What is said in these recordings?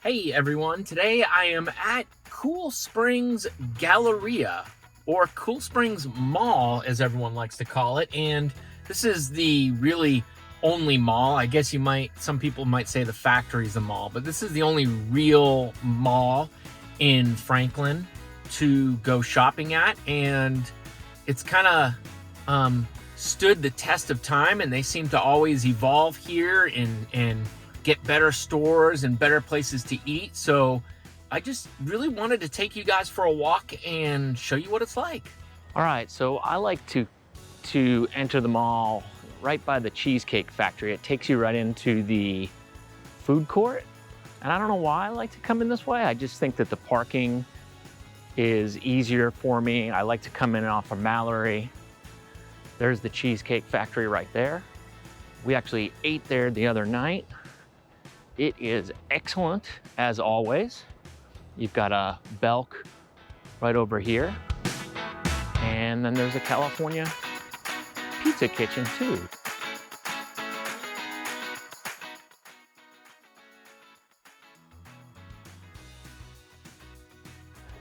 Hey everyone, today I am at Cool Springs Galleria, or Cool Springs Mall as everyone likes to call it. And this is the really only mall. I guess some people might say the factory's a mall, but this is the only real mall in Franklin to go shopping at. And it's kind of stood the test of time, and they seem to always evolve here and get better stores and better places to eat. So I just really wanted to take you guys for a walk and show you what it's like. All right, so I like to enter the mall right by the Cheesecake factory. It takes you right into the food court. And I don't know why I like to come in this way. I just think that the parking is easier for me. I like to come in off of Mallory. There's the Cheesecake factory right there. We actually ate there the other night. It is excellent, as always. You've got a Belk right over here. And then there's a California pizza kitchen too.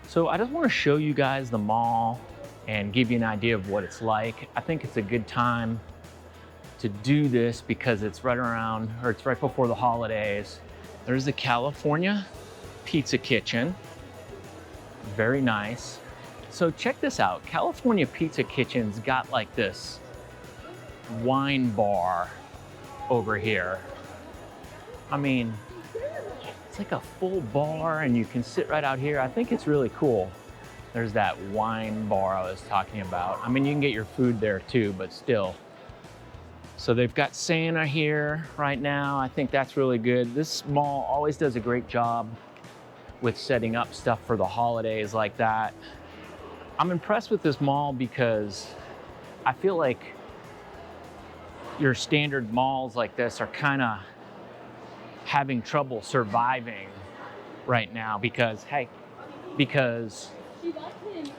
So I just want to show you guys the mall and give you an idea of what it's like. I think it's a good time to do this because it's it's right before the holidays. There's the California Pizza Kitchen. Very nice. So check this out. California Pizza Kitchen's got like this wine bar over here. I mean, it's like a full bar and you can sit right out here. I think it's really cool. There's that wine bar I was talking about. I mean, you can get your food there too, but still. So they've got Santa here right now. I think that's really good. This mall always does a great job with setting up stuff for the holidays like that. I'm impressed with this mall because I feel like your standard malls like this are kind of having trouble surviving right now because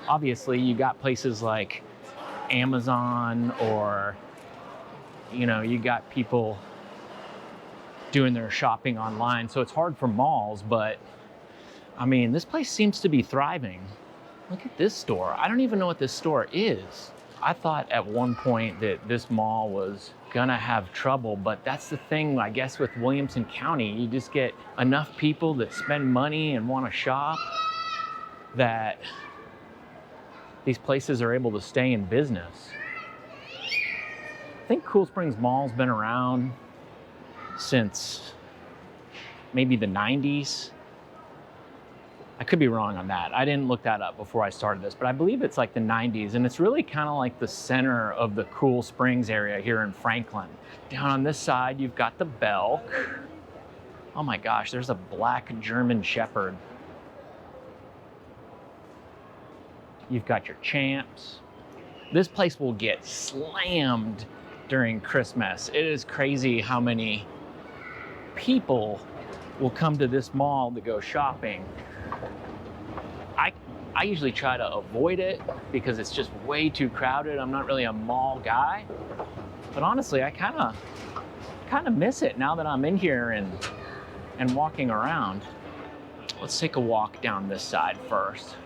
obviously you got places like Amazon, or you got people doing their shopping online, so it's hard for malls. But I mean, this place seems to be thriving. Look at this store. I don't even know what this store is. I thought at one point that this mall was gonna have trouble, but that's the thing, I guess, with Williamson County. You just get enough people that spend money and want to shop that these places are able to stay in business. I think Cool Springs Mall's been around since maybe the 90s. I could be wrong on that. I didn't look that up before I started this, but I believe it's like the 90s, and it's really kind of like the center of the Cool Springs area here in Franklin. Down on this side, you've got the Belk. Oh my gosh, there's a black German Shepherd. You've got your Champs. This place will get slammed during Christmas. It is crazy how many people will come to this mall to go shopping. I usually try to avoid it because it's just way too crowded. I'm not really a mall guy, but honestly, I kind of miss it now that I'm in here and walking around. Let's take a walk down this side first.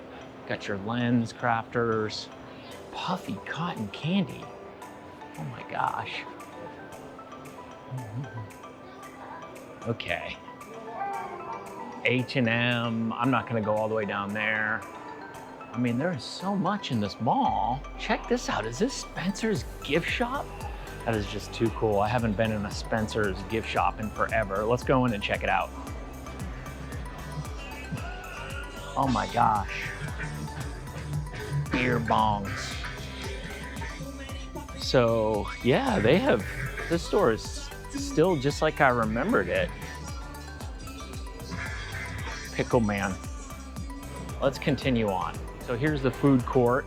Got your Lens Crafters, puffy cotton candy. Oh my gosh. Okay. H&M, I'm not gonna go all the way down there. I mean, there is so much in this mall. Check this out, is this Spencer's gift shop? That is just too cool. I haven't been in a Spencer's gift shop in forever. Let's go in and check it out. Oh my gosh. Beer bongs. So yeah, this store is still just like I remembered it. Pickle Man. Let's continue on. So here's the food court.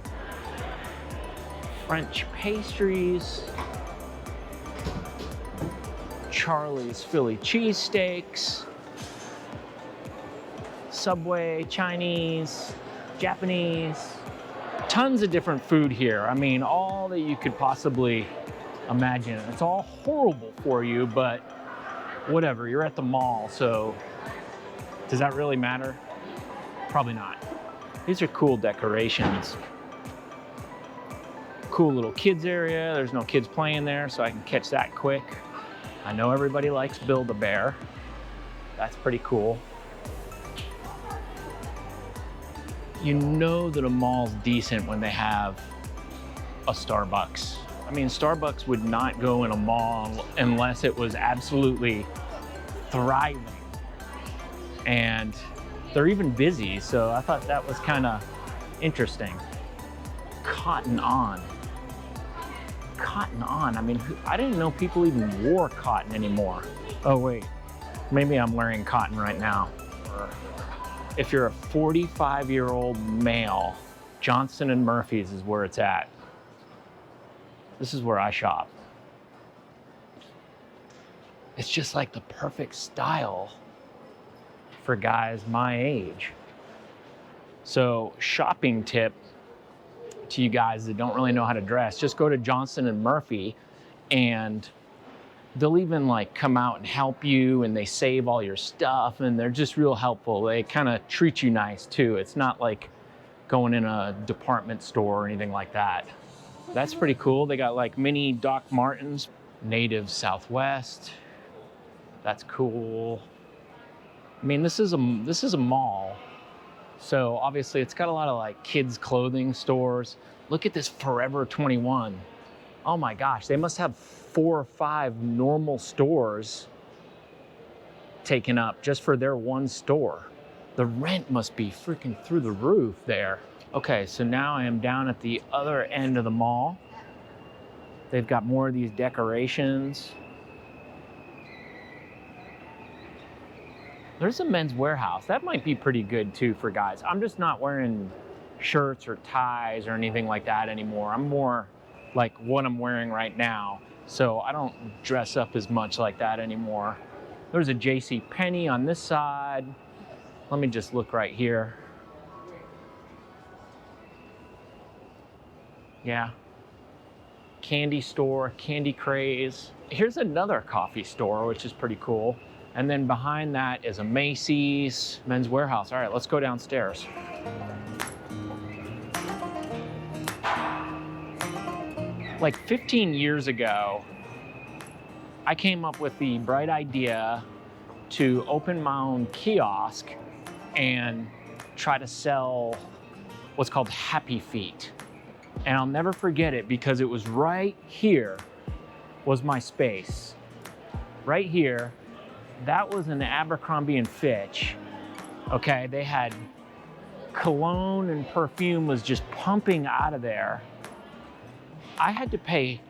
French pastries. Charlie's Philly cheesesteaks. Subway, Chinese, Japanese. Tons of different food here. I mean, all that you could possibly imagine. It's all horrible for you, but whatever, you're at the mall, so Does that really matter? Probably not. These are cool decorations. Cool little kids area. There's no kids playing there, so I can catch that quick. I know everybody likes Build-A-Bear. That's pretty cool. You know that a mall's decent when they have a Starbucks. I mean, Starbucks would not go in a mall unless it was absolutely thriving. And they're even busy, so I thought that was kind of interesting. Cotton On. Cotton On. I mean, I didn't know people even wore cotton anymore. Oh wait, maybe I'm wearing cotton right now. If you're a 45-year-old male, Johnston & Murphy's is where it's at. This is where I shop. It's just like the perfect style for guys my age. So, shopping tip to you guys that don't really know how to dress, just go to Johnston & Murphy and they'll even like come out and help you, and they save all your stuff, and they're just real helpful. They kind of treat you nice too. It's not like going in a department store or anything like that. That's pretty cool. They got like mini Doc Martens, Native Southwest. That's cool. I mean, this is a mall. So obviously it's got a lot of like kids clothing stores. Look at this Forever 21. Oh my gosh, they must have 4 or 5 normal stores taken up just for their one store. The rent must be freaking through the roof there. Okay, so now I am down at the other end of the mall. They've got more of these decorations. There's a Men's Warehouse. That might be pretty good too for guys. I'm just not wearing shirts or ties or anything like that anymore. I'm more like what I'm wearing right now. So I don't dress up as much like that anymore. There's a JCPenney on this side. Let me just look right here. Yeah. Candy store, Candy Craze. Here's another coffee store, which is pretty cool. And then behind that is a Macy's, Men's Warehouse. All right, let's go downstairs. Like 15 years ago, I came up with the bright idea to open my own kiosk and try to sell what's called Happy Feet. And I'll never forget it because it was right here was my space. Right here, that was an Abercrombie and Fitch. Okay, they had cologne and perfume was just pumping out of there. I had to pay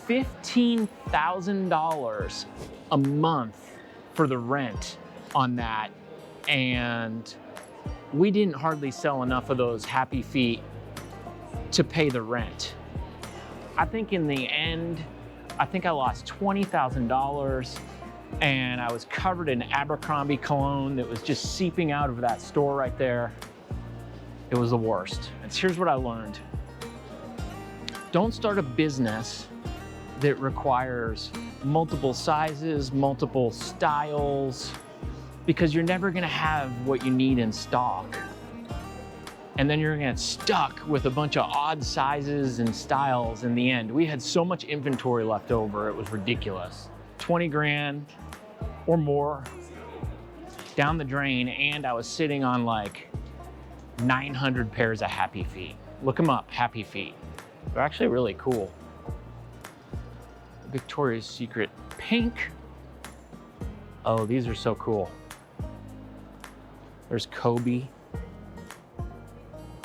$15,000 a month for the rent on that. And we didn't hardly sell enough of those Happy Feet to pay the rent. I think in the end, I think I lost $20,000 and I was covered in Abercrombie cologne that was just seeping out of that store right there. It was the worst. And here's what I learned. Don't start a business that requires multiple sizes, multiple styles, because you're never gonna have what you need in stock. And then you're gonna get stuck with a bunch of odd sizes and styles in the end. We had so much inventory left over, it was ridiculous. 20 grand or more down the drain, and I was sitting on like 900 pairs of Happy Feet. Look them up, Happy Feet. They're actually really cool. Victoria's Secret pink. Oh, these are so cool. There's Kobe.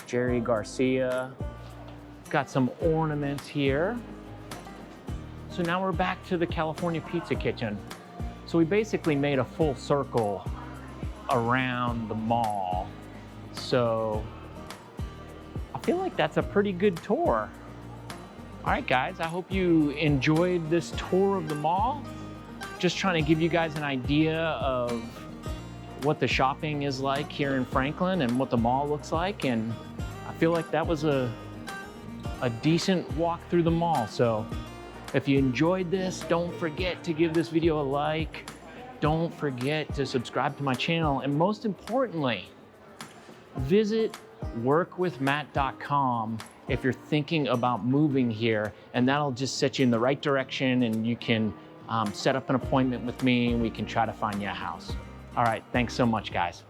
Jerry Garcia. Got some ornaments here. So now we're back to the California Pizza Kitchen. So we basically made a full circle around the mall. So I feel like that's a pretty good tour. All right, guys, I hope you enjoyed this tour of the mall. Just trying to give you guys an idea of what the shopping is like here in Franklin and what the mall looks like. And I feel like that was a decent walk through the mall. So if you enjoyed this, don't forget to give this video a like. don't forget to subscribe to my channel. And most importantly, visit workwithmatt.com if you're thinking about moving here, and that'll just set you in the right direction, and you can set up an appointment with me and we can try to find you a house. All right, thanks so much, guys.